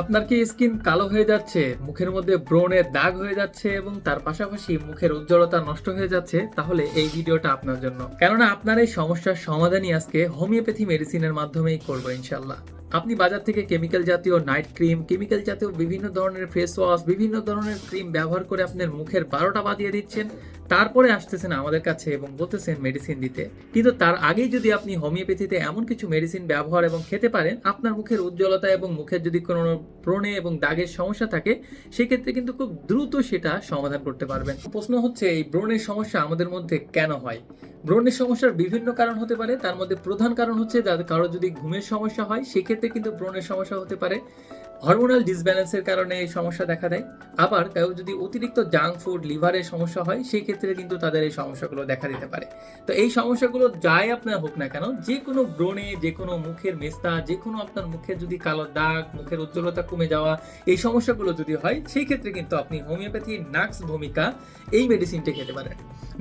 আপনার কি স্কিন কালো হয়ে যাচ্ছে, মুখের মধ্যে ব্রণের দাগ হয়ে যাচ্ছে এবং তার পাশাপাশি মুখের উজ্জ্বলতা নষ্ট হয়ে যাচ্ছে? তাহলে এই ভিডিওটা আপনার জন্য। কেননা আপনার এই সমস্যার সমাধানই আজকে হোমিওপ্যাথি মেডিসিনের মাধ্যমেই করবো ইনশাল্লাহ। আপনি বাজার থেকে কেমিক্যাল জাতীয় নাইট ক্রিম, কেমিক্যাল জাতীয় বিভিন্ন ধরনের ফেস ওয়াশ, বিভিন্ন ধরনের ক্রিম ব্যবহার করে আপনার মুখের 12টা বাজিয়ে দিচ্ছেন। তারপরে আসতেছেন আমাদের কাছে এবং বলতেছেন মেডিসিন দিতে। কিন্তু তার আগেই যদি আপনি হোমিওপ্যাথিতে এমন কিছু মেডিসিন ব্যবহার এবং খেতে পারেন, আপনার মুখের উজ্জ্বলতা এবং মুখের যদি কোনো ব্রণে এবং দাগের সমস্যা থাকে, সেক্ষেত্রে কিন্তু খুব দ্রুত সেটা সমাধান করতে পারবেন। প্রশ্ন হচ্ছে, এই ব্রণের সমস্যা আমাদের মধ্যে কেন হয়? ব্রণের সমস্যার বিভিন্ন কারণ হতে পারে। তার মধ্যে প্রধান কারণ হচ্ছে, যাদের কারো যদি ঘুমের সমস্যা হয় সেক্ষেত্রে কিন্তু ব্রণের সমস্যা হতে পারে। হরমোনাল ডিসব্যালেন্সের কারণে এই সমস্যা দেখা দেয়। আবার কেউ যদি অতিরিক্ত জাঙ্ক ফুড, লিভারের সমস্যা হয়, সেই ক্ষেত্রে কিন্তু তাদের এই সমস্যাগুলো দেখা দিতে পারে। তো এই সমস্যাগুলো যাই আপনার হোক না কেন, যে কোনো ব্রণে, যে কোনো মুখের মেস্তা, যে কোনো আপনার মুখে যদি কালো দাগ, মুখের উজ্জ্বলতা কমে যাওয়া, এই সমস্যাগুলো যদি হয়, সেই ক্ষেত্রে কিন্তু আপনি হোমিওপ্যাথি নাক্স ভূমিকা এই মেডিসিনটি খেতে পারেন।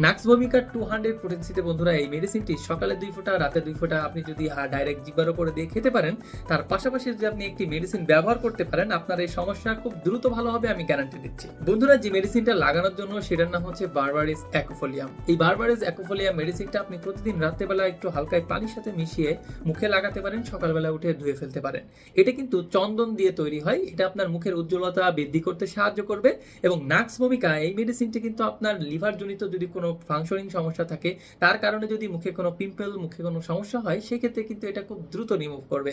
নাক্স ভূমিকা 200 পোটেন্সিতে বন্ধুরা, এই মেডিসিনটি সকালে 2 ফোঁটা, রাতে 2 ফোঁটা আপনি যদি ডাইরেক্ট জিহ্বার উপরে দিয়ে খেতে পারেন, তার পাশাপাশি যদি আপনি একটি মেডিসিন ব্যবহার করতে পারেন, আপনার এই সমস্যা খুব দ্রুত ভালো হবে, আমি গ্যারান্টি দিচ্ছি। বন্ধুরা, যে মেডিসিনটা লাগানোর জন্য, সেটার নাম হচ্ছে বারবারিস অ্যাকোফোলিয়াম। এই বারবারিস অ্যাকোফোলিয়াম মেডিসিনটা আপনি প্রতিদিন রাত্রেবেলা একটু হালকা পানির সাথে মিশিয়ে মুখে লাগাতে পারেন, সকালবেলা উঠে ধুয়ে ফেলতে পারেন। এটা কিন্তু চন্দন দিয়ে তৈরি হয়। এটা আপনার মুখের উজ্জ্বলতা বৃদ্ধি করতে সাহায্য করবে। এবং নাক্স ভূমিকা এই মেডিসিনটি কিন্তু আপনার লিভার জনিত যদি কোনো ফাংশনিং সমস্যা থাকে, তার কারণে যদি মুখে কোনো পিম্পল, মুখে কোনো সমস্যা হয়, সেক্ষেত্রে কিন্তু এটা খুব দ্রুত রিমুভ করবে।